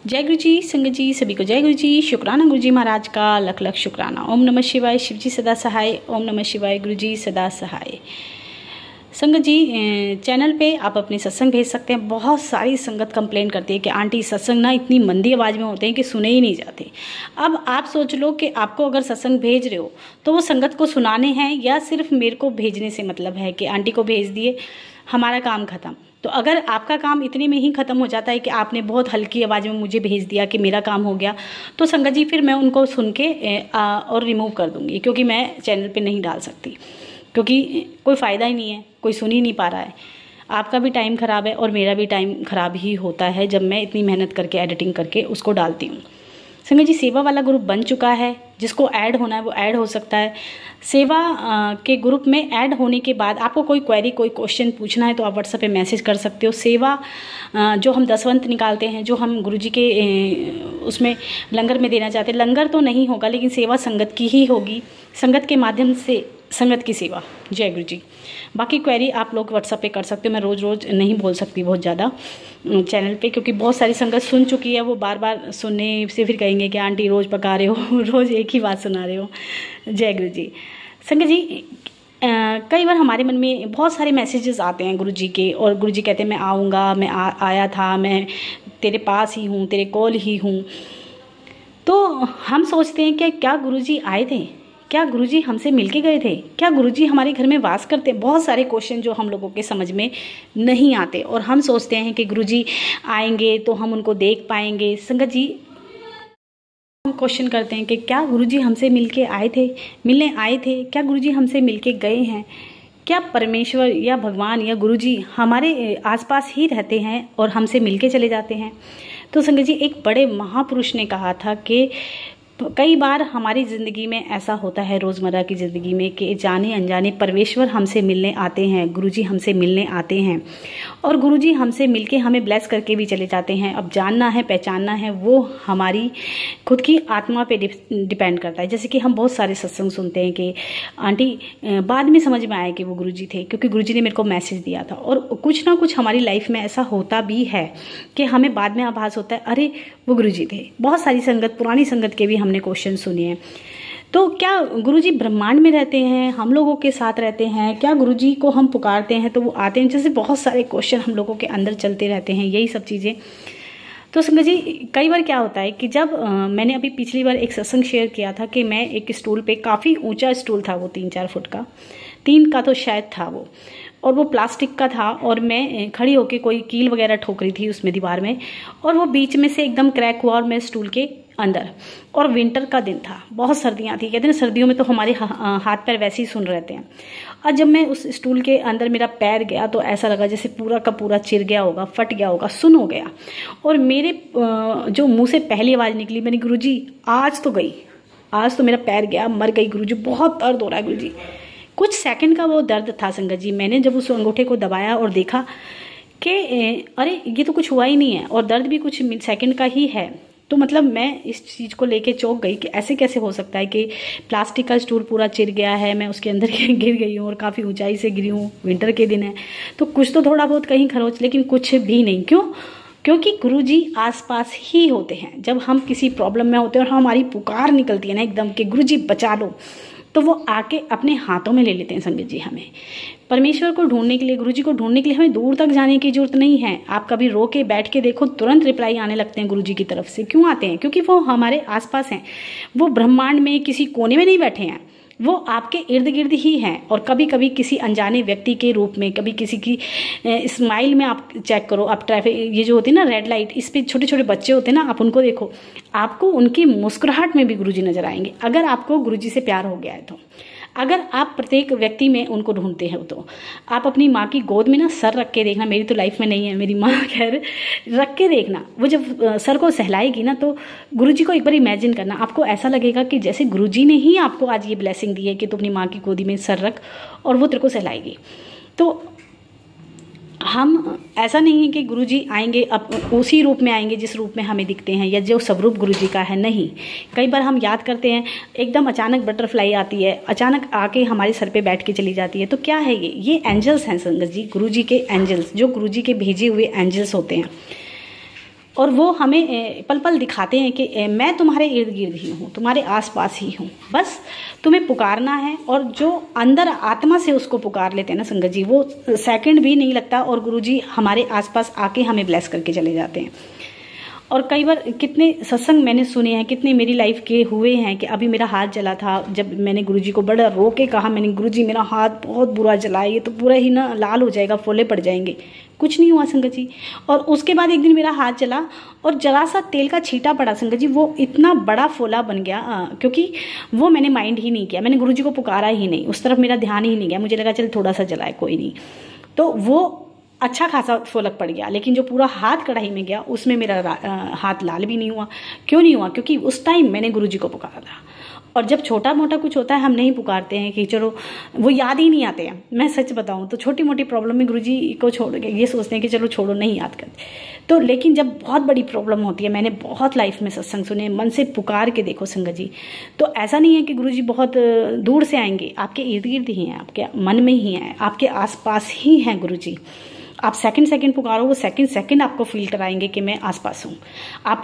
जय गुरु जी, संगत जी सभी को जय गुरु जी। शुक्राना गुरु जी महाराज का, लख लख शुक्राना। ओम नमः शिवाय, शिव जी सदा सहाय। ओम नमः शिवाय, गुरु जी सदा सहाय। संगत जी, चैनल पे आप अपने सत्संग भेज सकते हैं। बहुत सारी संगत कंप्लेन करती है कि आंटी सत्संग ना इतनी मंदी आवाज़ में होते हैं कि सुने ही नहीं जाते। अब आप सोच लो कि आपको अगर सत्संग भेज रहे हो तो वो संगत को सुनाने हैं या सिर्फ मेरे को भेजने से मतलब है कि आंटी को भेज दिए, हमारा काम खत्म। तो अगर आपका काम इतने में ही ख़त्म हो जाता है कि आपने बहुत हल्की आवाज़ में मुझे भेज दिया कि मेरा काम हो गया, तो संगत जी फिर मैं उनको सुन के और रिमूव कर दूँगी, क्योंकि मैं चैनल पे नहीं डाल सकती, क्योंकि कोई फ़ायदा ही नहीं है, कोई सुन ही नहीं पा रहा है। आपका भी टाइम ख़राब है और मेरा भी टाइम ख़राब ही होता है जब मैं इतनी मेहनत करके एडिटिंग करके उसको डालती हूँ। संगत जी, सेवा वाला ग्रुप बन चुका है, जिसको ऐड होना है वो ऐड हो सकता है। सेवा के ग्रुप में ऐड होने के बाद आपको कोई क्वेरी, कोई क्वेश्चन पूछना है तो आप व्हाट्सएप पे मैसेज कर सकते हो। सेवा जो हम दसवंत निकालते हैं, जो हम गुरुजी के उसमें लंगर में देना चाहते हैं, लंगर तो नहीं होगा लेकिन सेवा संगत की ही होगी। संगत के माध्यम से संगत की सेवा। जय गुरु जी। बाकी क्वेरी आप लोग व्हाट्सएप पे कर सकते हो। मैं रोज़ रोज़ नहीं बोल सकती बहुत ज़्यादा चैनल पे, क्योंकि बहुत सारी संगत सुन चुकी है। वो बार बार सुनने से फिर कहेंगे कि आंटी रोज़ पका रहे हो, रोज़ एक ही बात सुना रहे हो। जय गुरु जी। संगत जी, कई बार हमारे मन में बहुत सारे मैसेजेस आते हैं गुरु जी के, और गुरु जी कहते हैं मैं आऊँगा, मैं आया था, मैं तेरे पास ही हूँ, तेरे कॉल ही हूँ। तो हम सोचते हैं कि क्या गुरु जी आए थे, क्या गुरुजी हमसे मिलके गए थे, क्या गुरुजी हमारे घर में वास करते हैं। बहुत सारे क्वेश्चन जो हम लोगों के समझ में नहीं आते, और हम सोचते हैं कि गुरुजी आएंगे तो हम उनको देख पाएंगे। संगत जी, हम क्वेश्चन करते हैं कि क्या गुरुजी हमसे मिलके आए थे, मिलने आए थे, क्या गुरुजी हमसे मिलके गए हैं, क्या परमेश्वर या भगवान या गुरुजी हमारे आसपास ही रहते हैं और हमसे मिलके चले जाते हैं। तो संगत जी, एक बड़े महापुरुष ने कहा था कि कई बार हमारी ज़िंदगी में ऐसा होता है, रोज़मर्रा की ज़िंदगी में, कि जाने अनजाने परमेश्वर हमसे मिलने आते हैं, गुरुजी हमसे मिलने आते हैं, और गुरुजी हमसे मिलके हमें ब्लेस करके भी चले जाते हैं। अब जानना है, पहचानना है, वो हमारी खुद की आत्मा पे डिपेंड करता है। जैसे कि हम बहुत सारे सत्संग सुनते हैं कि आंटी बाद में समझ में आया कि वो गुरुजी थे, क्योंकि गुरुजी ने मेरे को मैसेज दिया था। और कुछ ना कुछ हमारी लाइफ में ऐसा होता भी है कि हमें बाद में आभास होता है, अरे वो गुरुजी थे। बहुत सारी संगत, पुरानी संगत के भी हमने क्वेश्चन सुने हैं। तो क्या गुरुजी ब्रह्मांड में रहते हैं, हम लोगों के साथ रहते हैं, क्या गुरुजी को हम पुकारते हैं तो वो आते हैं? जैसे बहुत सारे क्वेश्चन हम लोगों के अंदर चलते रहते हैं, यही सब चीज़ें। तो संगत जी, कई बार क्या होता है कि जब मैंने अभी पिछली बार एक सत्संग शेयर किया था कि मैं एक स्टूल पे, काफ़ी ऊंचा स्टूल था वो, 3-4 फुट का, 3 का तो शायद था वो, और वो प्लास्टिक का था, और मैं खड़ी होके कोई कील वगैरह ठोक रही थी उसमें दीवार में, और वो बीच में से एकदम क्रैक हुआ और मैं स्टूल के अंदर। और विंटर का दिन था, बहुत सर्दियाँ थी। कहते हैं ना, सर्दियों में तो हमारे हाथ पैर वैसे ही सुन रहते हैं। और जब मैं उस स्टूल के अंदर मेरा पैर गया तो ऐसा लगा जैसे पूरा का पूरा चिर गया होगा, फट गया होगा, सुन हो गया। और मेरे जो मुंह से पहली आवाज़ निकली, मैंने गुरुजी आज तो गई, आज तो मेरा पैर गया, मर गई गुरुजी, बहुत दर्द हो रहा है गुरुजी। कुछ सेकंड का वो दर्द था संगत जी। मैंने जब उस अंगूठे को दबाया और देखा कि अरे ये तो कुछ हुआ ही नहीं है, और दर्द भी कुछ सेकंड का ही है। तो मतलब मैं इस चीज़ को लेके चौंक गई कि ऐसे कैसे हो सकता है कि प्लास्टिक का स्टूल पूरा चिर गया है, मैं उसके अंदर गिर गई हूँ, और काफ़ी ऊंचाई से गिरी हूँ, विंटर के दिन है, तो कुछ तो थोड़ा बहुत कहीं खरोच, लेकिन कुछ भी नहीं। क्यों? क्योंकि गुरुजी आसपास ही होते हैं। जब हम किसी प्रॉब्लम में होते हैं और हमारी पुकार निकलती है ना एकदम कि गुरुजी बचा लो, तो वो आके अपने हाथों में ले लेते हैं। संगत जी, हमें परमेश्वर को ढूंढने के लिए, गुरुजी को ढूंढने के लिए हमें दूर तक जाने की जरूरत नहीं है। आप कभी रो के बैठ के देखो, तुरंत रिप्लाई आने लगते हैं गुरुजी की तरफ से। क्यों आते हैं? क्योंकि वो हमारे आसपास हैं। वो ब्रह्मांड में किसी कोने में नहीं बैठे हैं, वो आपके इर्द गिर्द ही हैं। और कभी कभी किसी अनजाने व्यक्ति के रूप में, कभी किसी की स्माइल में, आप चेक करो, आप ट्रैफिक, ये जो होती है ना रेड लाइट, इस पे छोटे छोटे बच्चे होते हैं ना, आप उनको देखो, आपको उनकी मुस्कुराहट में भी गुरुजी नजर आएंगे, अगर आपको गुरुजी से प्यार हो गया है तो। अगर आप प्रत्येक व्यक्ति में उनको ढूंढते हैं तो आप अपनी माँ की गोद में ना सर रख के देखना। मेरी तो लाइफ में नहीं है, मेरी माँ खैर, रख के देखना। वो जब सर को सहलाएगी ना, तो गुरुजी को एक बार इमेजिन करना, आपको ऐसा लगेगा कि जैसे गुरुजी ने ही आपको आज ये ब्लेसिंग दी है कि तू अपनी माँ की गोदी में सर रख और वो तेरे को सहलाएगी। तो हम, ऐसा नहीं है कि गुरुजी आएंगे अब उसी रूप में आएंगे जिस रूप में हमें दिखते हैं, या जो स्वरूप गुरुजी का है, नहीं। कई बार हम याद करते हैं, एकदम अचानक बटरफ्लाई आती है, अचानक आके हमारे सर पे बैठ के चली जाती है। तो क्या है ये एंजल्स हैं संगत जी, गुरुजी के एंजल्स, जो गुरुजी के भेजे हुए एंजल्स होते हैं। और वो हमें पल पल दिखाते हैं कि मैं तुम्हारे इर्द गिर्द ही हूँ, तुम्हारे आसपास ही हूँ, बस तुम्हें पुकारना है। और जो अंदर आत्मा से उसको पुकार लेते हैं ना संगत जी, वो सेकंड भी नहीं लगता और गुरुजी हमारे आसपास आके हमें ब्लेस करके चले जाते हैं। और कई बार कितने सत्संग मैंने सुने हैं, कितने मेरी लाइफ के हुए हैं कि अभी मेरा हाथ जला था, जब मैंने गुरुजी को बड़ा रो के कहा, मैंने गुरुजी मेरा हाथ बहुत बुरा जला है, ये तो पूरा ही ना लाल हो जाएगा, फोले पड़ जाएंगे। कुछ नहीं हुआ संगत जी। और उसके बाद एक दिन मेरा हाथ जला और जरा सा तेल का छींटा पड़ा संगत जी, वो इतना बड़ा फोला बन गया क्योंकि वो मैंने माइंड ही नहीं किया, मैंने गुरुजी को पुकारा ही नहीं, उस तरफ मेरा ध्यान ही नहीं गया, मुझे लगा चल थोड़ा सा जला है कोई नहीं, तो वो अच्छा खासा फोलक पड़ गया। लेकिन जो पूरा हाथ कढ़ाई में गया उसमें मेरा हाथ लाल भी नहीं हुआ। क्यों नहीं हुआ? क्योंकि उस टाइम मैंने गुरुजी को पुकारा था। और जब छोटा मोटा कुछ होता है हम नहीं पुकारते हैं कि चलो, वो याद ही नहीं आते हैं। मैं सच बताऊं तो छोटी मोटी प्रॉब्लम में गुरुजी को छोड़ के ये सोचते हैं कि चलो छोड़ो, नहीं याद करते। तो लेकिन जब बहुत बड़ी प्रॉब्लम होती है, मैंने बहुत लाइफ में सत्संग सुने, मन से पुकार के देखो संगत जी, तो ऐसा नहीं है कि गुरुजी बहुत दूर से आएंगे, आपके इर्द गिर्द ही हैं, आपके मन में ही हैं, आपके आसपास ही हैं गुरुजी। आप सेकंड सेकंड पुकारो, वो सेकंड सेकंड आपको फील कराएंगे कि मैं आसपास हूँ। आप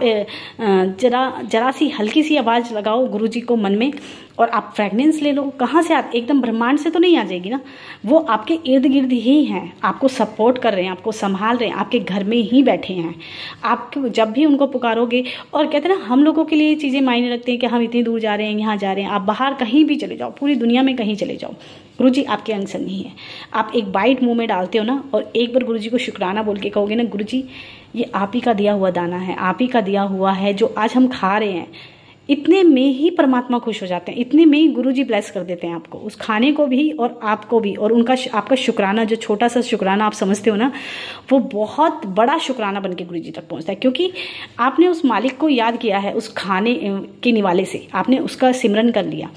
जरा सी हल्की सी आवाज़ लगाओ गुरुजी को मन में और आप फ्रेगनेंस ले लो। कहाँ से एकदम ब्रह्मांड से तो नहीं आ जाएगी ना, वो आपके इर्द गिर्द ही हैं, आपको सपोर्ट कर रहे हैं, आपको संभाल रहे हैं, आपके घर में ही बैठे हैं। आप जब भी उनको पुकारोगे, और कहते हैं ना हम लोगों के लिए चीज़ें मायने रखते हैं कि हम इतनी दूर जा रहे हैं, यहाँ जा रहे हैं, आप बाहर कहीं भी चले जाओ, पूरी दुनिया में कहीं चले जाओ, गुरुजी आपके अंग संग ही है। आप एक बाइट मुंह में डालते हो ना और एक बार गुरुजी को शुक्राना बोल के कहोगे ना, गुरुजी ये आप ही का दिया हुआ दाना है, आप ही का दिया हुआ है जो आज हम खा रहे हैं, इतने में ही परमात्मा खुश हो जाते हैं, इतने में ही गुरुजी ब्लेस कर देते हैं आपको, उस खाने को भी और आपको भी। और उनका आपका शुक्राना, जो छोटा सा शुक्राना आप समझते हो ना, वो बहुत बड़ा शुक्राना बन के गुरुजी तक पहुंचता है, क्योंकि आपने उस मालिक को याद किया है, उस खाने के निवाले से आपने उसका सिमरन कर लिया।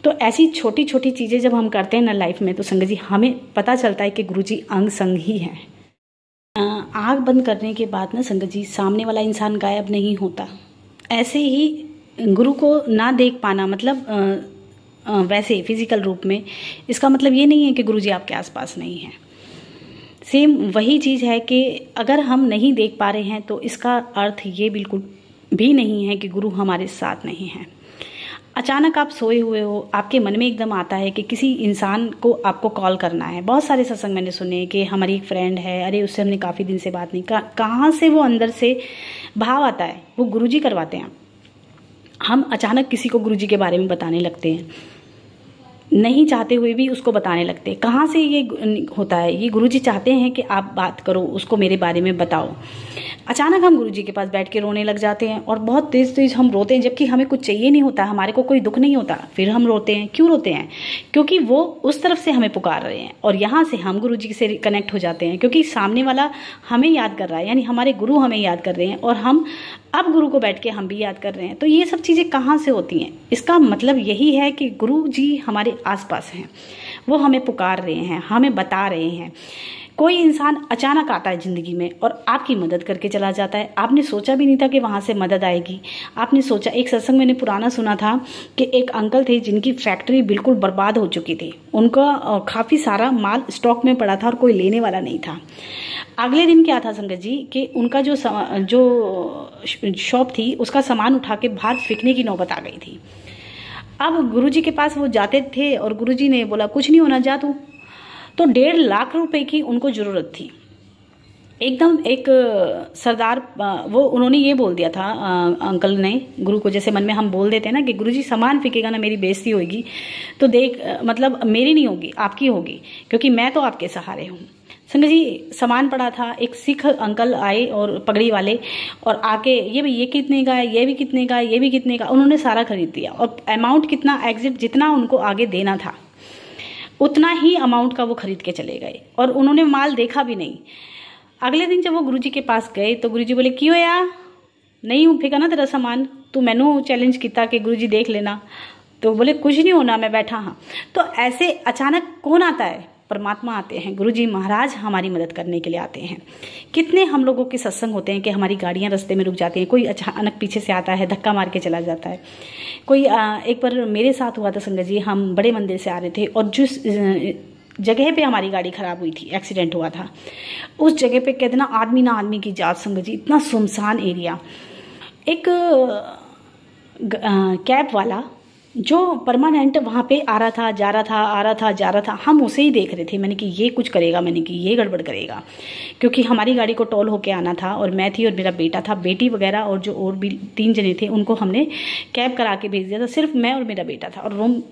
तो ऐसी छोटी छोटी चीज़ें जब हम करते हैं ना लाइफ में, तो संगत जी हमें पता चलता है कि गुरुजी अंग संग ही हैं। आँख बंद करने के बाद ना संगत जी, सामने वाला इंसान गायब नहीं होता। ऐसे ही गुरु को ना देख पाना, मतलब वैसे फिजिकल रूप में, इसका मतलब ये नहीं है कि गुरुजी आपके आसपास नहीं है। सेम वही चीज़ है कि अगर हम नहीं देख पा रहे हैं तो इसका अर्थ ये बिल्कुल भी नहीं है कि गुरु हमारे साथ नहीं है। अचानक आप सोए हुए हो, आपके मन में एकदम आता है कि किसी इंसान को आपको कॉल करना है। बहुत सारे सत्संग मैंने सुने कि हमारी एक फ्रेंड है, अरे उससे हमने काफ़ी दिन से बात नहीं, कहाँ से वो अंदर से भाव आता है, वो गुरुजी करवाते हैं। हम अचानक किसी को गुरुजी के बारे में बताने लगते हैं, नहीं चाहते हुए भी उसको बताने लगते हैं। कहाँ से ये होता है? ये गुरुजी चाहते हैं कि आप बात करो, उसको मेरे बारे में बताओ। अचानक हम गुरुजी के पास बैठ के रोने लग जाते हैं और बहुत तेज तेज हम रोते हैं, जबकि हमें कुछ चाहिए नहीं होता, हमारे को कोई दुख नहीं होता, फिर हम रोते हैं। क्यों रोते हैं? क्योंकि वो उस तरफ से हमें पुकार रहे हैं और यहाँ से हम गुरुजी से कनेक्ट हो जाते हैं, क्योंकि सामने वाला हमें याद कर रहा है, यानी हमारे गुरु हमें याद कर रहे हैं और हम अब गुरु को बैठ के हम भी याद कर रहे हैं। तो ये सब चीज़ें कहाँ से होती हैं? इसका मतलब यही है कि गुरु जी हमारे आसपास हैं, वो हमें पुकार रहे हैं, हमें बता रहे हैं। कोई इंसान अचानक आता है ज़िंदगी में और आपकी मदद करके चला जाता है, आपने सोचा भी नहीं था कि वहाँ से मदद आएगी। आपने सोचा, एक सत्संग मैंने पुराना सुना था कि एक अंकल थे जिनकी फैक्ट्री बिल्कुल बर्बाद हो चुकी थी, उनका काफ़ी सारा माल स्टॉक में पड़ा था और कोई लेने वाला नहीं था। अगले दिन क्या था संगत जी कि उनका जो शॉप थी उसका सामान उठा के बाहर फेंकने की नौबत आ गई थी। अब गुरुजी के पास वो जाते थे और गुरुजी ने बोला कुछ नहीं होना, जा तू। तो 1.5 लाख रुपए की उनको ज़रूरत थी। एकदम एक सरदार, वो उन्होंने ये बोल दिया था अंकल ने गुरु को, जैसे मन में हम बोल देते हैं ना कि गुरुजी सामान फेंकेगा ना मेरी बेइज्जती होगी, तो देख मतलब मेरी नहीं होगी आपकी होगी, क्योंकि मैं तो आपके सहारे हूँ। संगत जी सामान पड़ा था, एक सिख अंकल आए और पगड़ी वाले, और आके ये कितने का है, ये भी कितने का है, ये भी कितने का, उन्होंने सारा खरीद दिया। और अमाउंट कितना एग्जिट जितना उनको आगे देना था उतना ही अमाउंट का वो खरीद के चले गए और उन्होंने माल देखा भी नहीं। अगले दिन जब वो गुरुजी के पास गए तो गुरुजी बोले क्यों यार नहीं फेंका ना तेरा सामान, तू मैनू चैलेंज किया कि गुरुजी देख लेना, तो बोले कुछ नहीं होना, मैं बैठा हाँ। तो ऐसे अचानक कौन आता है? परमात्मा आते हैं, गुरुजी महाराज हमारी मदद करने के लिए आते हैं। कितने हम लोगों के सत्संग होते हैं कि हमारी गाड़ियां रास्ते में रुक जाती हैं, कोई अचानक पीछे से आता है धक्का मार के चला जाता है। कोई एक बार मेरे साथ हुआ था संगत जी, हम बड़े मंदिर से आ रहे थे और जिस जगह पे हमारी गाड़ी खराब हुई थी, एक्सीडेंट हुआ था, उस जगह पे कहते ना आदमी ना आदमी की जात संगत जी, इतना सुनसान एरिया। एक कैब वाला जो परमानेंट वहाँ पे आ रहा था, जा रहा था, आ रहा था, जा रहा था, हम उसे ही देख रहे थे। मैंने कि ये कुछ करेगा, मैंने कि ये गड़बड़ करेगा, क्योंकि हमारी गाड़ी को टोल होके आना था और मैं थी और मेरा बेटा था, बेटी वगैरह और जो और भी 3 जने थे उनको हमने कैब करा के भेज दिया था। सिर्फ मैं और मेरा बेटा था और रूम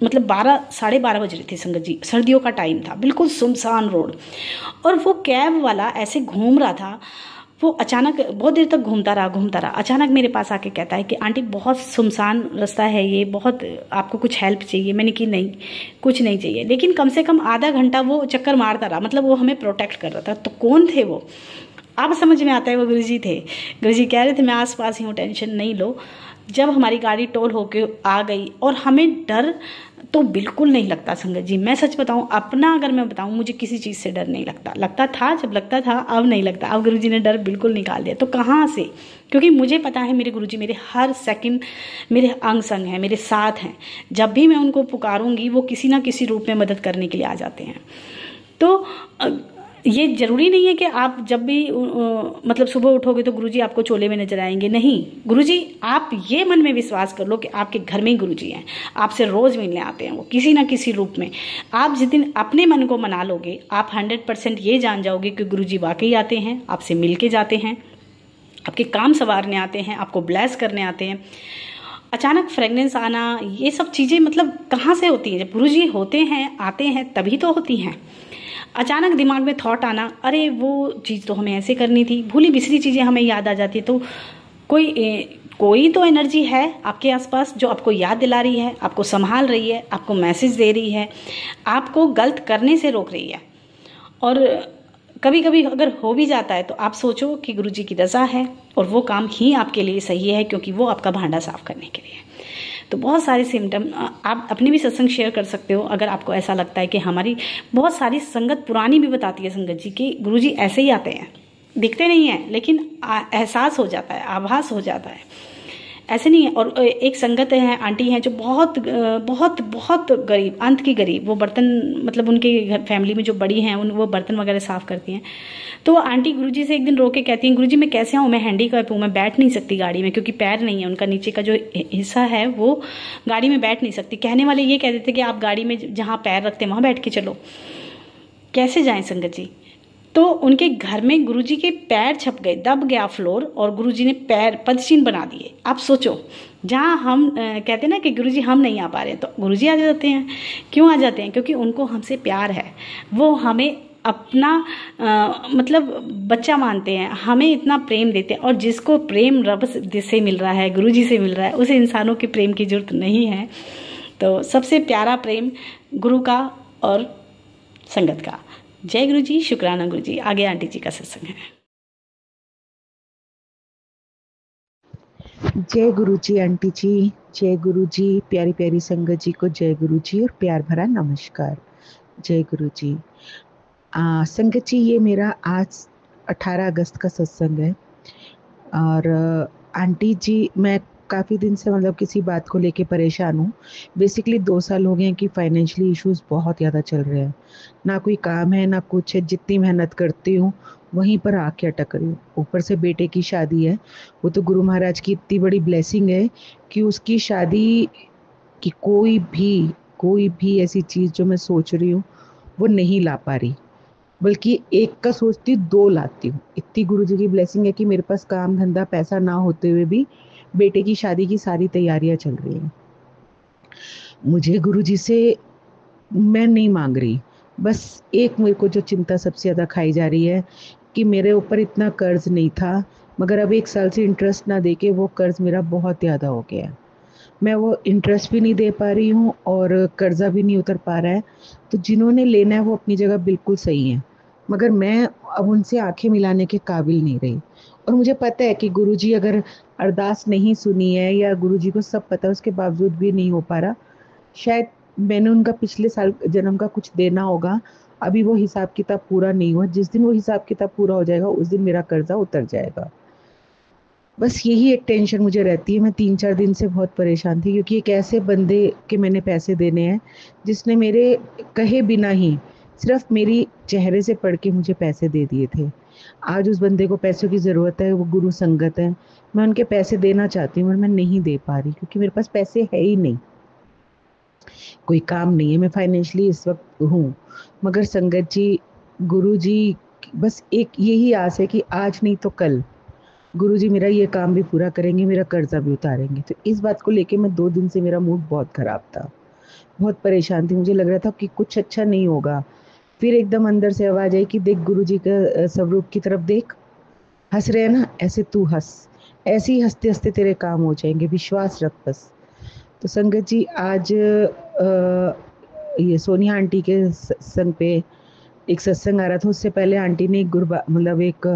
मतलब 12 साढ़े 12 बज रहे थे संगत जी, सर्दियों का टाइम था, बिल्कुल सुनसान रोड। और वो कैब वाला ऐसे घूम रहा था, वो अचानक बहुत देर तक घूमता रहा, अचानक मेरे पास आके कहता है कि आंटी बहुत सुनसान रास्ता है ये, बहुत आपको कुछ हेल्प चाहिए। मैंने कि नहीं, कुछ नहीं चाहिए, लेकिन कम से कम आधा घंटा वो चक्कर मारता रहा, मतलब वो हमें प्रोटेक्ट कर रहा था। तो कौन थे वो, अब समझ में आता है, वो गुरुजी थे। गुरुजी कह रहे थे मैं आसपास ही हूँ, टेंशन नहीं लो। जब हमारी गाड़ी टोल होके आ गई और हमें डर तो बिल्कुल नहीं लगता संगत जी, मैं सच बताऊं, अपना अगर मैं बताऊं, मुझे किसी चीज़ से डर नहीं लगता। लगता था जब लगता था, अब नहीं लगता। अब गुरुजी ने डर बिल्कुल निकाल दिया। तो कहाँ से, क्योंकि मुझे पता है मेरे गुरुजी मेरे हर सेकंड मेरे अंग संग हैं, मेरे साथ हैं। जब भी मैं उनको पुकारूंगी वो किसी ना किसी रूप में मदद करने के लिए आ जाते हैं। तो ये जरूरी नहीं है कि आप जब भी मतलब सुबह उठोगे तो गुरुजी आपको चोले में नजर आएंगे, नहीं। गुरुजी, आप ये मन में विश्वास कर लो कि आपके घर में ही गुरुजी हैं, आपसे रोज मिलने आते हैं वो किसी ना किसी रूप में। आप जिस दिन अपने मन को मना लोगे, आप 100% ये जान जाओगे कि गुरुजी वाकई आते हैं, आपसे मिल के जाते हैं, आपके काम संवारने आते हैं, आपको ब्लेस करने आते हैं। अचानक फ्रेगनेंस आना, ये सब चीज़ें मतलब कहाँ से होती हैं? जब गुरुजी होते हैं, आते हैं, तभी तो होती हैं। अचानक दिमाग में थॉट आना, अरे वो चीज़ तो हमें ऐसे करनी थी, भूली बिसरी चीज़ें हमें याद आ जाती है। तो कोई तो एनर्जी है आपके आसपास जो आपको याद दिला रही है, आपको संभाल रही है, आपको मैसेज दे रही है, आपको गलत करने से रोक रही है। और कभी कभी अगर हो भी जाता है तो आप सोचो कि गुरुजी की रज़ा है और वो काम ही आपके लिए सही है, क्योंकि वो आपका भांडा साफ करने के लिए है। तो बहुत सारे सिम्टम आप अपने भी सत्संग शेयर कर सकते हो अगर आपको ऐसा लगता है कि हमारी बहुत सारी संगत पुरानी भी बताती है संगत जी कि गुरुजी ऐसे ही आते हैं, दिखते नहीं हैं लेकिन एहसास हो जाता है, आभास हो जाता है, ऐसे नहीं है। और एक संगत है, आंटी हैं जो बहुत बहुत बहुत गरीब, अंत की गरीब, वो बर्तन मतलब उनके फैमिली में जो बड़ी हैं वो बर्तन वगैरह साफ करती हैं। तो वो आंटी गुरुजी से एक दिन रो के कहती हैं, गुरुजी मैं कैसे आऊँ, मैं हैंडीकैप हूँ, मैं बैठ नहीं सकती गाड़ी में क्योंकि पैर नहीं है, उनका नीचे का जो हिस्सा है वो गाड़ी में बैठ नहीं सकती। कहने वाले ये कहते थे कि आप गाड़ी में जहाँ पैर रखते हैं वहाँ बैठ के चलो, कैसे जाएं संगत जी। तो उनके घर में गुरुजी के पैर छप गए, दब गया फ्लोर और गुरुजी ने पैर पदचिन्ह बना दिए। आप सोचो, जहाँ हम कहते हैं ना कि गुरुजी हम नहीं आ पा रहे, तो गुरुजी आ जाते हैं। क्यों आ जाते हैं? क्योंकि उनको हमसे प्यार है, वो हमें अपना मतलब बच्चा मानते हैं, हमें इतना प्रेम देते हैं। और जिसको प्रेम रब से मिल रहा है, गुरुजी से मिल रहा है, उसे इंसानों के प्रेम की जरूरत नहीं है। तो सबसे प्यारा प्रेम गुरु का और संगत का। जय गुरु जी, शुक्राना गुरु जी। आगे आंटी जी का सत्संग है। जय गुरु जी आंटी जी, जय गुरु जी, प्यारी प्यारी संगत जी को जय गुरु जी और प्यार भरा नमस्कार। जय गुरु जी। संगत जी, ये मेरा आज 18 अगस्त का सत्संग है और आंटी जी मैं काफ़ी दिन से मतलब किसी बात को लेके परेशान हूँ। बेसिकली 2 साल हो गए हैं कि फाइनेंशियली इश्यूज बहुत ज़्यादा चल रहे हैं, ना कोई काम है ना कुछ है, जितनी मेहनत करती हूँ वहीं पर आके अटक रही हूँ। ऊपर से बेटे की शादी है, वो तो गुरु महाराज की इतनी बड़ी ब्लेसिंग है कि उसकी शादी की कोई भी ऐसी चीज़ जो मैं सोच रही हूँ वो नहीं ला पा रही, बल्कि एक का सोचती 2 लाती हूँ। इतनी गुरुजी की ब्लेसिंग है कि मेरे पास काम धंधा पैसा ना होते हुए भी बेटे की शादी की सारी तैयारियां चल रही हैं। मुझे गुरुजी से मैं नहीं मांग रही, बस एक मेरे को जो चिंता सबसे ज़्यादा खाई जा रही है कि मेरे ऊपर इतना कर्ज नहीं था, मगर अब 1 साल से इंटरेस्ट ना देके वो कर्ज मेरा बहुत ज़्यादा हो गया है। मैं वो इंटरेस्ट भी नहीं दे पा रही हूँ और कर्जा भी नहीं उतर पा रहा है। तो जिन्होंने लेना है वो अपनी जगह बिल्कुल सही है, मगर मैं अब उनसे आंखें मिलाने के काबिल नहीं रही। और मुझे पता है कि गुरुजी अगर अरदास नहीं सुनी है या गुरुजी को सब पता है उसके बावजूद भी नहीं हो पा रहा, शायद मैंने उनका पिछले साल जन्म का कुछ देना होगा, अभी वो हिसाब किताब पूरा नहीं हुआ। जिस दिन वो हिसाब किताब पूरा हो जाएगा उस दिन मेरा कर्जा उतर जाएगा। बस यही एक टेंशन मुझे रहती है। मैं 3-4 दिन से बहुत परेशान थी, क्योंकि एक ऐसे बंदे के मैंने पैसे देने हैं जिसने मेरे कहे बिना ही सिर्फ मेरी चेहरे से पढ़ के मुझे पैसे दे दिए थे। आज उस बंदे को पैसों की ज़रूरत है, वो गुरु संगत है। मैं उनके पैसे देना चाहती हूँ और मैं नहीं दे पा रही, क्योंकि मेरे पास पैसे है ही नहीं, कोई काम नहीं है, मैं फाइनेंशियली इस वक्त हूँ। मगर संगत जी, गुरु जी, बस एक यही आस है कि आज नहीं तो कल गुरुजी मेरा ये काम भी पूरा करेंगे, मेरा कर्जा भी उतारेंगे। तो इस बात को लेके मैं 2 दिन से मेरा मूड बहुत खराब था, बहुत परेशान थी। मुझे लग रहा था कि कुछ अच्छा नहीं होगा। फिर एकदम अंदर से आवाज़ आई कि देख गुरुजी का स्वरूप की तरफ देख, हँस रहे हैं ना, ऐसे तू हँस। ऐसे ही हँसते-हँसते तेरे काम हो जाएँगे, विश्वास रख बस। तो संगत जी, आज ये सोनिया आंटी के सत्संग पे एक सत्संग आ रहा था। उससे पहले आंटी ने एक मतलब एक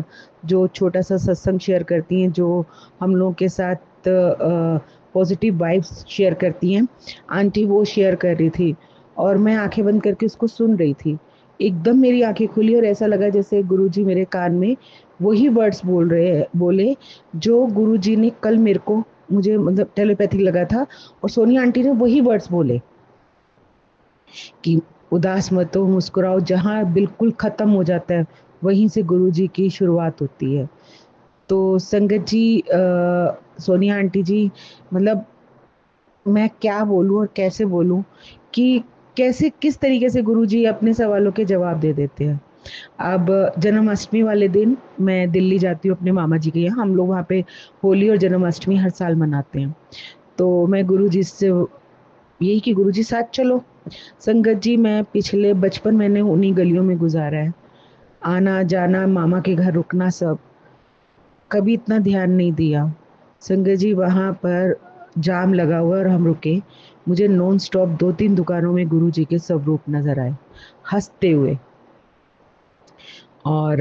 जो छोटा सा सत्संग शेयर करती हैं, जो हम लोगों के साथ पॉजिटिव वाइब्स शेयर करती हैं, आंटी वो शेयर कर रही थी और मैं आंखें बंद करके उसको सुन रही थी। एकदम मेरी आंखें खुली और ऐसा लगा जैसे गुरुजी मेरे कान में वही वर्ड्स बोले जो गुरुजी ने कल मेरे को, मुझे मतलब टेलीपैथिक लगा था, और सोनिया आंटी ने वही वर्ड्स बोले कि उदास मत हो, मुस्कुराओ। जहाँ बिल्कुल ख़त्म हो जाता है, वहीं से गुरुजी की शुरुआत होती है। तो संगत जी, सोनिया आंटी जी, मतलब मैं क्या बोलूँ और कैसे बोलूँ कि कैसे किस तरीके से गुरुजी अपने सवालों के जवाब दे देते हैं। अब जन्माष्टमी वाले दिन मैं दिल्ली जाती हूँ अपने मामा जी के यहाँ। हम लोग वहाँ पे होली और जन्माष्टमी हर साल मनाते हैं। तो मैं गुरुजी से यही कि गुरुजी साथ चलो। संगत जी, मैं पिछले बचपन मैंने उन्हीं गलियों में गुजारा है, आना जाना, मामा के घर रुकना, सब कभी इतना ध्यान नहीं दिया। संगत जी, वहाँ पर जाम लगा हुआ और हम रुके। मुझे नॉन स्टॉप 2-3 दुकानों में गुरुजी के स्वरूप नजर आए, हंसते हुए। और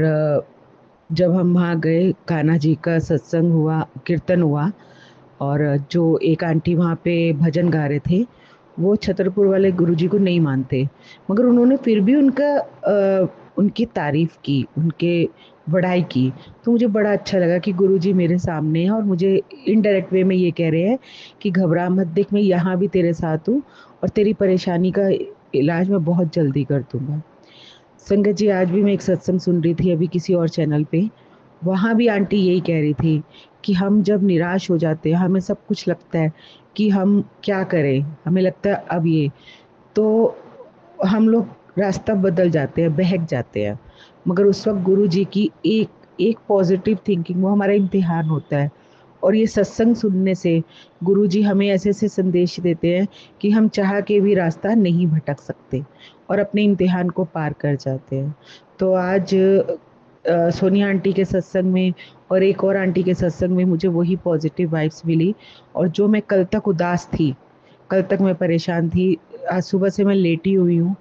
जब हम वहाँ गए, कान्हा जी का सत्संग हुआ, कीर्तन हुआ, और जो एक आंटी वहाँ पे भजन गा रहे थे, वो छतरपुर वाले गुरुजी को नहीं मानते, मगर उन्होंने फिर भी उनकी तारीफ की, उनके बड़ाई की। तो मुझे बड़ा अच्छा लगा कि गुरुजी मेरे सामने हैं और मुझे इनडायरेक्ट वे में ये कह रहे हैं कि घबरा मत, देख मैं यहाँ भी तेरे साथ हूँ और तेरी परेशानी का इलाज मैं बहुत जल्दी कर दूंगा। संगत जी, आज भी मैं एक सत्संग सुन रही थी अभी किसी और चैनल पे। वहाँ भी आंटी यही कह रही थी कि हम जब निराश हो जाते हैं, हमें सब कुछ लगता है कि हम क्या करें, हमें लगता है अब ये, तो हम लोग रास्ता बदल जाते हैं, बहक जाते हैं। मगर उस वक्त गुरु जी की एक एक पॉजिटिव थिंकिंग, वो हमारा इम्तिहान होता है। और ये सत्संग सुनने से गुरु जी हमें ऐसे ऐसे संदेश देते हैं कि हम चाह के भी रास्ता नहीं भटक सकते और अपने इम्तिहान को पार कर जाते हैं। तो आज सोनिया आंटी के सत्संग में और एक और आंटी के सत्संग में मुझे वही पॉजिटिव वाइब्स मिली। और जो मैं कल तक उदास थी, कल तक मैं परेशान थी, आज सुबह से मैं लेटी हुई हूँ,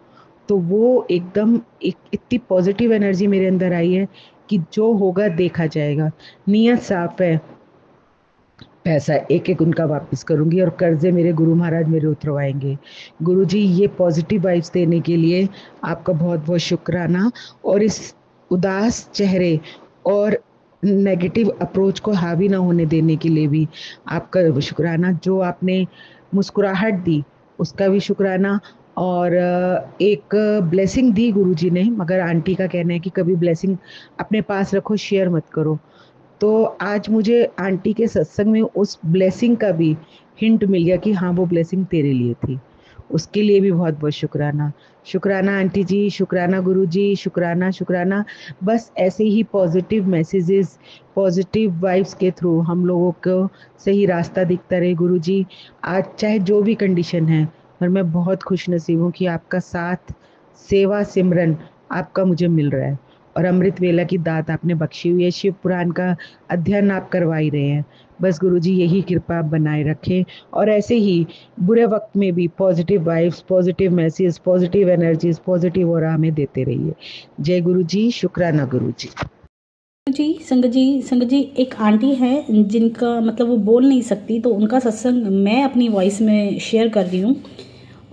तो वो एकदम एक इतनी पॉजिटिव एनर्जी मेरे अंदर आई है कि जो होगा देखा जाएगा। नीयत साफ है, पैसा एक एक उनका वापस करूंगी और कर्जे मेरे गुरु महाराज मेरे उतरवाएंगे। गुरु जी, ये पॉजिटिव वाइब्स देने के लिए आपका बहुत बहुत शुक्राना, और इस उदास चेहरे और नेगेटिव अप्रोच को हावी ना होने देने के लिए भी आपका शुक्राना। जो आपने मुस्कुराहट दी उसका भी शुक्राना। और एक ब्लेसिंग दी गुरुजी ने, मगर आंटी का कहना है कि कभी ब्लेसिंग अपने पास रखो, शेयर मत करो। तो आज मुझे आंटी के सत्संग में उस ब्लेसिंग का भी हिंट मिल गया कि हाँ, वो ब्लेसिंग तेरे लिए थी। उसके लिए भी बहुत बहुत शुक्राना। शुक्राना आंटी जी, शुक्राना गुरु जी, शुक्राना शुक्राना। बस ऐसे ही पॉजिटिव मैसेजेस, पॉजिटिव वाइब्स के थ्रू हम लोगों को सही रास्ता दिखता रहे गुरु जी। आज चाहे जो भी कंडीशन है, पर मैं बहुत खुश नसीब हूँ कि आपका साथ, सेवा, सिमरन आपका मुझे मिल रहा है, और अमृत वेला की दात आपने बख्शी हुई है। शिव पुराण का अध्ययन आप करवा ही रहे हैं। बस गुरुजी, यही कृपा आप बनाए रखें, और ऐसे ही बुरे वक्त में भी positive vibes, positive message, positive energies, positive और हमें देते रहिए। जय गुरु जी, शुक्राना गुरु जी। संगत जी, एक आंटी है जिनका मतलब वो बोल नहीं सकती, तो उनका सत्संग मैं अपनी वॉइस में शेयर कर रही हूँ।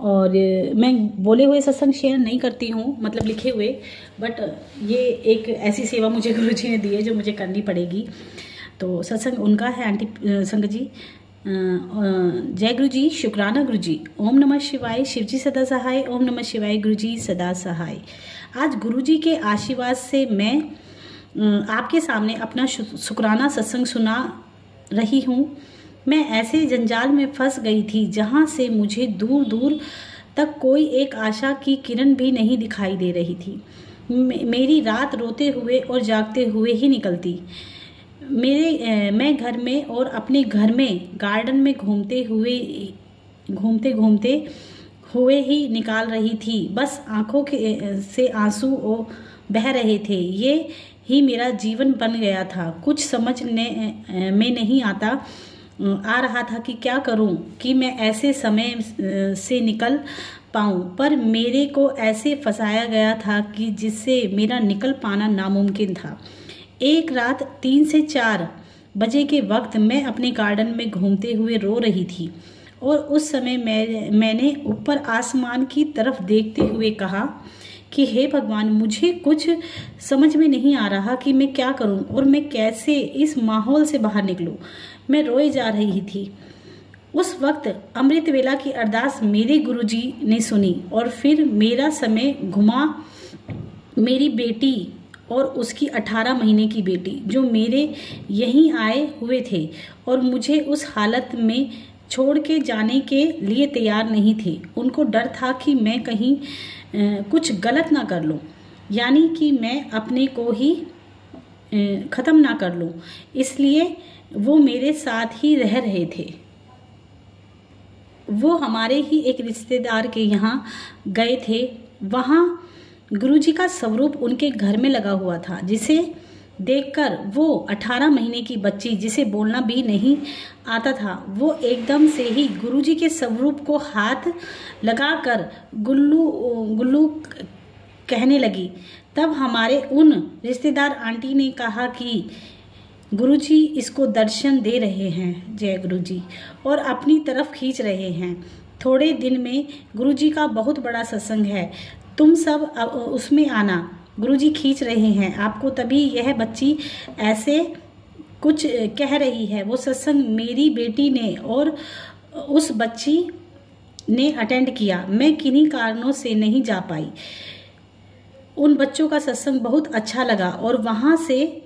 और मैं बोले हुए सत्संग शेयर नहीं करती हूँ, मतलब लिखे हुए, बट ये एक ऐसी सेवा मुझे गुरुजी ने दी है जो मुझे करनी पड़ेगी। तो सत्संग उनका है आंटी संगत जी। जय गुरु जी, शुक्राना गुरु जी। ओम नमः शिवाय, शिव जी सदा सहाय। ओम नमः शिवाय, गुरु जी सदा सहाय। आज गुरु जी के आशीर्वाद से मैं आपके सामने अपना शुक्राना सत्संग सुना रही हूँ। मैं ऐसे जंजाल में फंस गई थी जहाँ से मुझे दूर दूर तक कोई एक आशा की किरण भी नहीं दिखाई दे रही थी। मेरी रात रोते हुए और जागते हुए ही निकलती। मैं घर में और अपने घर में गार्डन में घूमते हुए ही निकाल रही थी। बस आंखों से आंसू बह रहे थे। ये ही मेरा जीवन बन गया था। कुछ समझ में नहीं आ रहा था कि क्या करूं कि मैं ऐसे समय से निकल पाऊं, पर मेरे को ऐसे फंसाया गया था कि जिससे मेरा निकल पाना नामुमकिन था। एक रात 3 से 4 बजे के वक्त मैं अपने गार्डन में घूमते हुए रो रही थी और उस समय मैंने ऊपर आसमान की तरफ देखते हुए कहा कि हे भगवान, मुझे कुछ समझ में नहीं आ रहा कि मैं क्या करूं और मैं कैसे इस माहौल से बाहर निकलूं। मैं रोए जा रही थी। उस वक्त अमृत वेला की अरदास मेरे गुरुजी ने सुनी और फिर मेरा समय घुमा मेरी बेटी और उसकी 18 महीने की बेटी, जो मेरे यहीं आए हुए थे और मुझे उस हालत में छोड़ के जाने के लिए तैयार नहीं थे। उनको डर था कि मैं कहीं कुछ गलत ना कर लूं, यानी कि मैं अपने को ही ख़त्म ना कर लूं। इसलिए वो मेरे साथ ही रह रहे थे। वो हमारे ही एक रिश्तेदार के यहाँ गए थे। वहाँ गुरुजी का स्वरूप उनके घर में लगा हुआ था, जिसे देखकर वो 18 महीने की बच्ची, जिसे बोलना भी नहीं आता था, वो एकदम से ही गुरुजी के स्वरूप को हाथ लगाकर गुल्लू गुल्लू कहने लगी। तब हमारे उन रिश्तेदार आंटी ने कहा कि गुरुजी इसको दर्शन दे रहे हैं, जय गुरुजी, और अपनी तरफ खींच रहे हैं। थोड़े दिन में गुरुजी का बहुत बड़ा सत्संग है, तुम सब उसमें आना। गुरुजी खींच रहे हैं आपको, तभी यह बच्ची ऐसे कुछ कह रही है। वो सत्संग मेरी बेटी ने और उस बच्ची ने अटेंड किया। मैं किन्हीं कारणों से नहीं जा पाई। उन बच्चों का सत्संग बहुत अच्छा लगा और वहाँ से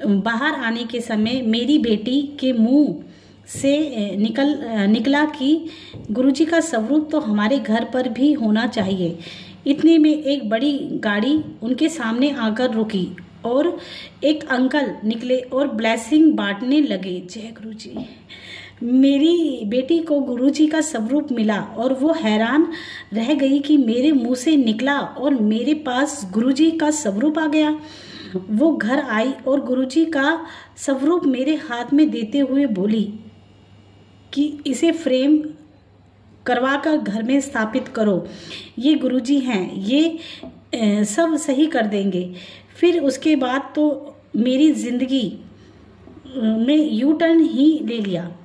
बाहर आने के समय मेरी बेटी के मुंह से निकला कि गुरुजी का स्वरूप तो हमारे घर पर भी होना चाहिए। इतने में एक बड़ी गाड़ी उनके सामने आकर रुकी और एक अंकल निकले और ब्लेसिंग बांटने लगे। जय गुरुजी। मेरी बेटी को गुरुजी का स्वरूप मिला और वो हैरान रह गई कि मेरे मुंह से निकला और मेरे पास गुरुजी का स्वरूप आ गया। वो घर आई और गुरुजी का स्वरूप मेरे हाथ में देते हुए बोली कि इसे फ्रेम करवा कर घर में स्थापित करो। ये गुरुजी हैं, ये सब सही कर देंगे। फिर उसके बाद तो मेरी जिंदगी में यू टर्न ही ले लिया।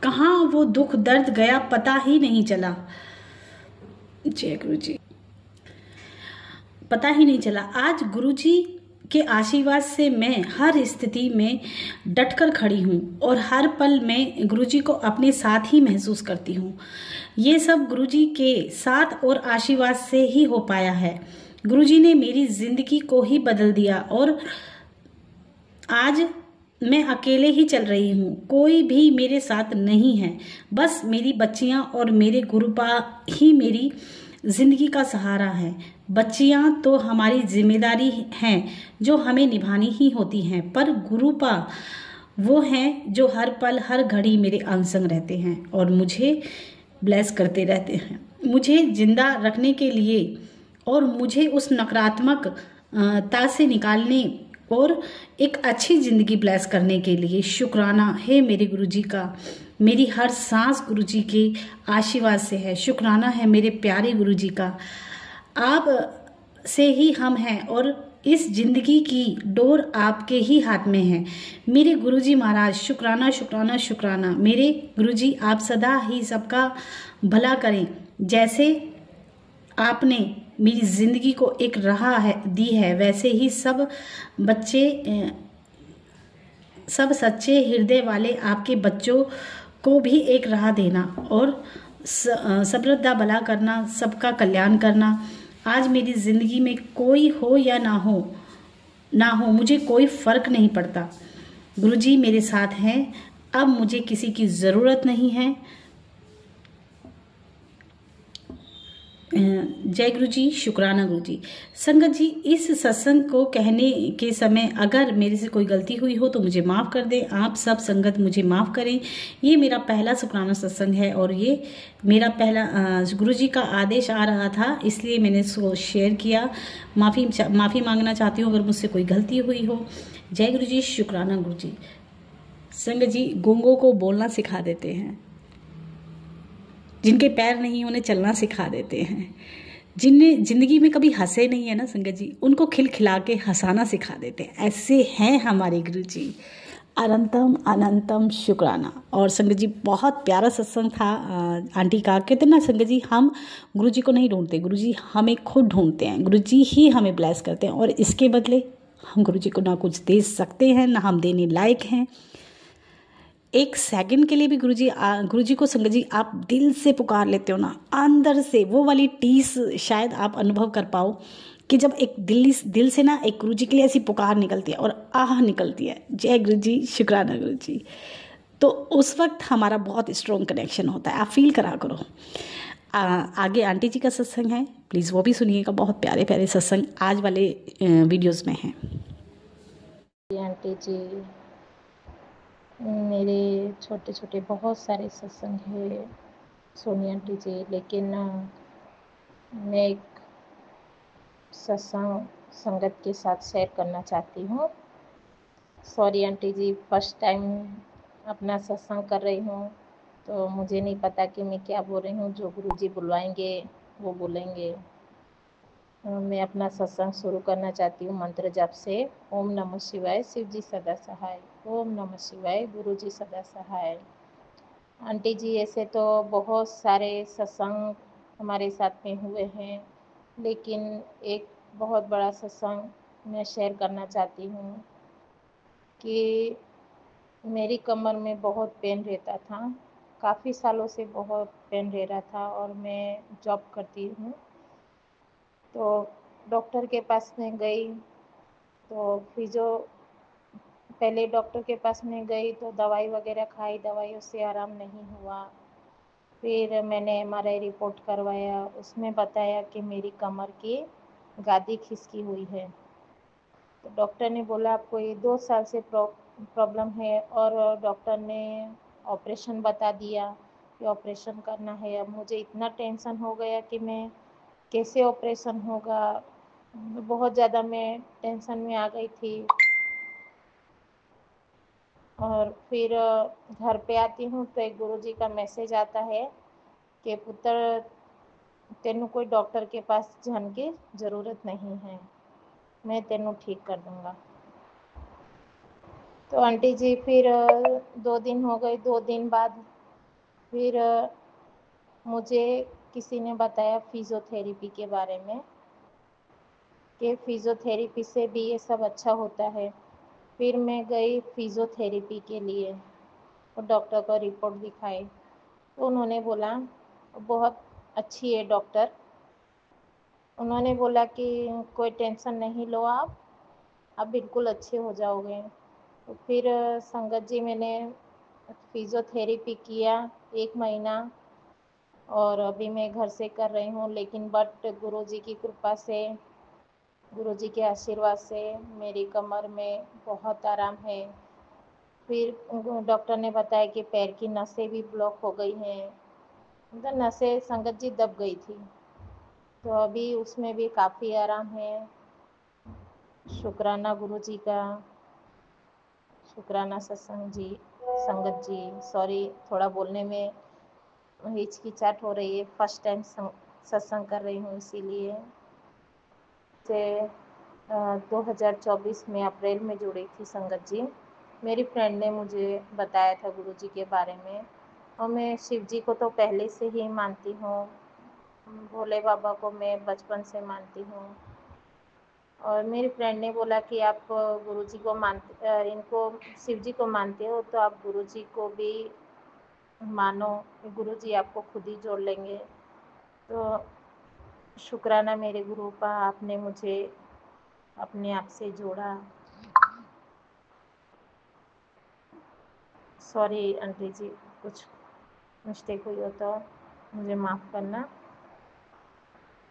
कहाँ वो दुख दर्द गया पता ही नहीं चला। जय गुरुजी। पता ही नहीं चला। आज गुरुजी के आशीर्वाद से मैं हर स्थिति में डटकर खड़ी हूँ और हर पल मैं गुरुजी को अपने साथ ही महसूस करती हूँ। ये सब गुरुजी के साथ और आशीर्वाद से ही हो पाया है। गुरुजी ने मेरी जिंदगी को ही बदल दिया और आज मैं अकेले ही चल रही हूँ। कोई भी मेरे साथ नहीं है। बस मेरी बच्चियाँ और मेरे गुरुपा ही मेरी जिंदगी का सहारा है। बच्चियाँ तो हमारी जिम्मेदारी हैं जो हमें निभानी ही होती हैं, पर गुरुपा वो हैं जो हर पल हर घड़ी मेरे अंग संग रहते हैं और मुझे ब्लेस करते रहते हैं, मुझे जिंदा रखने के लिए और मुझे उस नकारात्मकता से निकालने और एक अच्छी ज़िंदगी ब्लेस करने के लिए। शुक्राना है मेरे गुरुजी का। मेरी हर सांस गुरुजी के आशीर्वाद से है। शुक्राना है मेरे प्यारे गुरुजी का। आप से ही हम हैं और इस जिंदगी की डोर आपके ही हाथ में है। मेरे गुरुजी महाराज, शुक्राना शुक्राना शुक्राना। मेरे गुरुजी आप सदा ही सबका भला करें। जैसे आपने मेरी ज़िंदगी को एक राह दी है, वैसे ही सब बच्चे सब सच्चे हृदय वाले आपके बच्चों को भी एक राह देना और समृद्धा भला करना, सबका कल्याण करना। आज मेरी ज़िंदगी में कोई हो या ना हो मुझे कोई फ़र्क नहीं पड़ता। गुरुजी मेरे साथ हैं, अब मुझे किसी की ज़रूरत नहीं है। जय गुरु जी, शुक्राना गुरु जी। संगत जी, इस सत्संग को कहने के समय अगर मेरे से कोई गलती हुई हो तो मुझे माफ़ कर दें। आप सब संगत मुझे माफ़ करें। ये मेरा पहला शुक्राना सत्संग है और ये मेरा पहला गुरु जी का आदेश आ रहा था, इसलिए मैंने इसको शेयर किया। माफ़ी मांगना चाहती हूँ अगर मुझसे कोई गलती हुई हो। जय गुरु जी, शुक्राना गुरु जी। संगत जी, गूंगों को बोलना सिखा देते हैं, जिनके पैर नहीं उन्हें चलना सिखा देते हैं, जिनने ज़िंदगी में कभी हंसे नहीं है ना संगत जी, उनको खिलखिला के हंसाना सिखा देते हैं। ऐसे हैं हमारे गुरु जी। अनंतम अनंतम शुक्राना। और संगत जी, बहुत प्यारा सत्संग था आंटी का। कहते ना संगत जी, हम गुरु जी को नहीं ढूंढते, गुरु जी हमें खुद ढूंढते हैं। गुरु जी ही हमें ब्लेस करते हैं और इसके बदले हम गुरु जी को ना कुछ दे सकते हैं, ना हम देने लायक हैं। एक सेकंड के लिए भी गुरुजी को संगत जी आप दिल से पुकार लेते हो ना, अंदर से वो वाली टीस शायद आप अनुभव कर पाओ कि जब एक दिल से ना एक गुरुजी के लिए ऐसी पुकार निकलती है और आह निकलती है, जय गुरुजी, शुक्राना गुरुजी, तो उस वक्त हमारा बहुत स्ट्रॉन्ग कनेक्शन होता है। आप फील करा करो। आगे आंटी जी का सत्संग है, प्लीज़ वो भी सुनिएगा। बहुत प्यारे प्यारे सत्संग आज वाले वीडियोज़ में हैं। आंटी जी, मेरे छोटे छोटे बहुत सारे सत्संग है सोनिया आंटी जी, लेकिन मैं एक सत्संग संगत के साथ शेयर करना चाहती हूँ। सॉरी आंटी जी, फर्स्ट टाइम अपना सत्संग कर रही हूँ, तो मुझे नहीं पता कि मैं क्या बोल रही हूँ। जो गुरुजी बुलवाएंगे वो बोलेंगे। मैं अपना सत्संग शुरू करना चाहती हूँ मंत्र जाप से। ओम नमः शिवाय, शिव जी सदा सहाय। ओम नमः शिवाय, गुरु जी सदा सहाय। आंटी जी, ऐसे तो बहुत सारे सत्संग हमारे साथ में हुए हैं, लेकिन एक बहुत बड़ा सत्संग मैं शेयर करना चाहती हूँ कि मेरी कमर में बहुत पेन रहता था, काफ़ी सालों से बहुत पेन रह रहा था और मैं जॉब करती हूँ। तो डॉक्टर के पास में गई, तो पहले डॉक्टर के पास में गई तो दवाई वगैरह खाई, दवाइयों से आराम नहीं हुआ। फिर मैंने MRI रिपोर्ट करवाया, उसमें बताया कि मेरी कमर की गादी खिसकी हुई है। तो डॉक्टर ने बोला आपको ये 2 साल से प्रॉब्लम है और डॉक्टर ने ऑपरेशन बता दिया कि ऑपरेशन करना है। अब मुझे इतना टेंशन हो गया कि मैं कैसे ऑपरेशन होगा, बहुत ज़्यादा मैं टेंशन में आ गई थी। और फिर घर पे आती हूँ तो एक गुरुजी का मैसेज आता है कि पुत्र, तेनू कोई डॉक्टर के पास जाने की ज़रूरत नहीं है, मैं तेनू ठीक कर दूँगा। तो आंटी जी, फिर 2 दिन हो गए। 2 दिन बाद फिर मुझे किसी ने बताया फिज़ियोथेरेपी के बारे में कि फिज़ियोथेरेपी से भी ये सब अच्छा होता है। फिर मैं गई फिज़ियोथेरेपी के लिए और डॉक्टर को रिपोर्ट दिखाई, तो उन्होंने बोला बहुत अच्छी है डॉक्टर। उन्होंने बोला कि कोई टेंशन नहीं लो, आप बिल्कुल अच्छे हो जाओगे। तो फिर संगत जी, मैंने फिज़ियोथेरेपी किया 1 महीना और अभी मैं घर से कर रही हूँ, लेकिन गुरुजी की कृपा से, गुरुजी के आशीर्वाद से मेरी कमर में बहुत आराम है। फिर डॉक्टर ने बताया कि पैर की नसें भी ब्लॉक हो गई हैं, मतलब नसें संगत जी दब गई थी, तो अभी उसमें भी काफ़ी आराम है। शुक्राना गुरुजी का, शुक्राना सत्संग जी, संगत जी। सॉरी, थोड़ा बोलने में हिचकिचाहट हो रही है, फर्स्ट टाइम सत्संग कर रही हूँ, इसीलिए। से 2024 में अप्रैल में जुड़ी थी संगत जी। मेरी फ्रेंड ने मुझे बताया था गुरुजी के बारे में, और मैं शिव जी को तो पहले से ही मानती हूँ, भोले बाबा को मैं बचपन से मानती हूँ। और मेरी फ्रेंड ने बोला कि आप गुरुजी को इनको शिव जी को मानते हो तो आप गुरुजी को भी मानो, गुरुजी आपको खुद ही जोड़ लेंगे। तो शुक्राना मेरे गुरु का, आपने मुझे अपने आप से जोड़ा। सॉरी आंटी जी, कुछ मिस्टेक हुई हो तो मुझे माफ़ करना।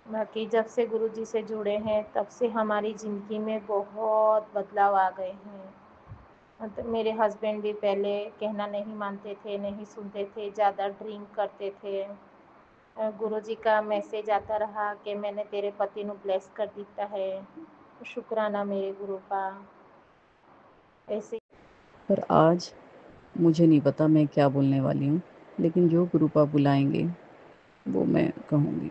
बाकी जब से गुरुजी से जुड़े हैं तब से हमारी ज़िंदगी में बहुत बदलाव आ गए हैं। मतलब मेरे हस्बैंड भी पहले कहना नहीं मानते थे, नहीं सुनते थे, ज़्यादा ड्रिंक करते थे। गुरुजी का मैसेज आता रहा कि मैंने तेरे पति को ब्लेस कर दिता है। शुक्राना मेरे गुरु का। ऐसे पर आज मुझे नहीं पता मैं क्या बोलने वाली हूँ, लेकिन जो गुरुपा बुलाएंगे वो मैं कहूँगी।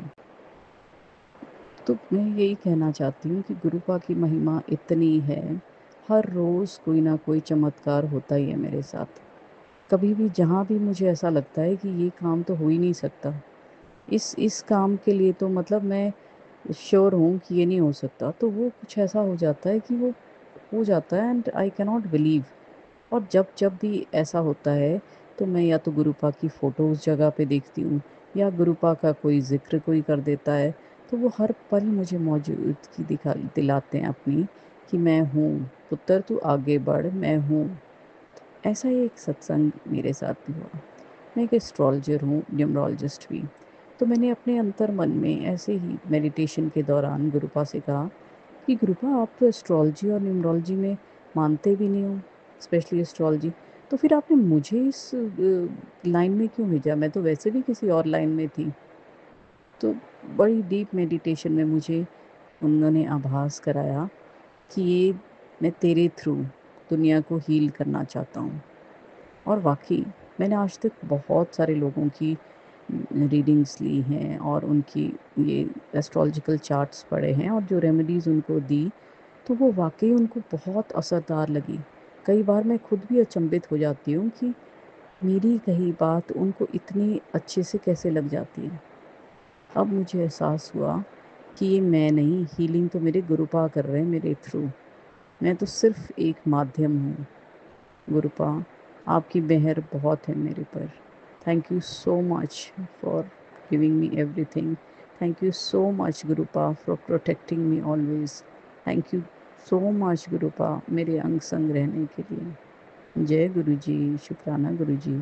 तो मैं यही कहना चाहती हूँ कि गुरुपा की महिमा इतनी है, हर रोज़ कोई ना कोई चमत्कार होता ही है मेरे साथ। कभी भी जहाँ भी मुझे ऐसा लगता है कि ये काम तो हो ही नहीं सकता, इस काम के लिए तो मतलब मैं श्योर हूँ कि ये नहीं हो सकता, तो वो कुछ ऐसा हो जाता है कि वो हो जाता है एंड आई कैनॉट बिलीव। और जब जब भी ऐसा होता है तो मैं या तो गुरुपा की फ़ोटो उस जगह पे देखती हूँ या गुरुपा का कोई ज़िक्र कोई कर देता है, तो वो हर पल मुझे मौजूदगी दिलाते हैं अपनी कि मैं हूँ, पुत्र तू आगे बढ़, मैं हूँ। ऐसा ही एक सत्संग मेरे साथ भी हुआ। मैं एक एस्ट्रोलॉजर हूँ, न्यूमरोलॉजिस्ट भी। तो मैंने अपने अंतर मन में ऐसे ही मेडिटेशन के दौरान गुरुपा से कहा कि गुरुपा आप तो एस्ट्रोलॉजी और न्यूमरोलॉजी में मानते भी नहीं हो, स्पेशली एस्ट्रोलॉजी, तो फिर आपने मुझे इस लाइन में क्यों भेजा? मैं तो वैसे भी किसी और लाइन में थी। तो बड़ी डीप मेडिटेशन में मुझे उन्होंने आभास कराया कि ये मैं तेरे थ्रू दुनिया को हील करना चाहता हूँ। और वाक़ई मैंने आज तक बहुत सारे लोगों की रीडिंग्स ली हैं और उनकी ये एस्ट्रोलॉजिकल चार्ट्स पढ़े हैं और जो रेमेडीज़ उनको दी, तो वो वाक़ई उनको बहुत असरदार लगी। कई बार मैं खुद भी अचंभित हो जाती हूँ कि मेरी कही बात उनको इतनी अच्छे से कैसे लग जाती है। अब मुझे एहसास हुआ कि ये मैं नहीं, हीलिंग तो मेरे गुरुपा कर रहे हैं मेरे थ्रू। मैं तो सिर्फ़ एक माध्यम हूँ। गुरुपा, आपकी मेहर बहुत है मेरे पर। Thank you so much for giving me everything. Thank you so much Gurupa for protecting me always. Thank you so much Gurupa मेरे अंग संग रहने के लिए। जय गुरु जी, शुक्राना गुरु जी।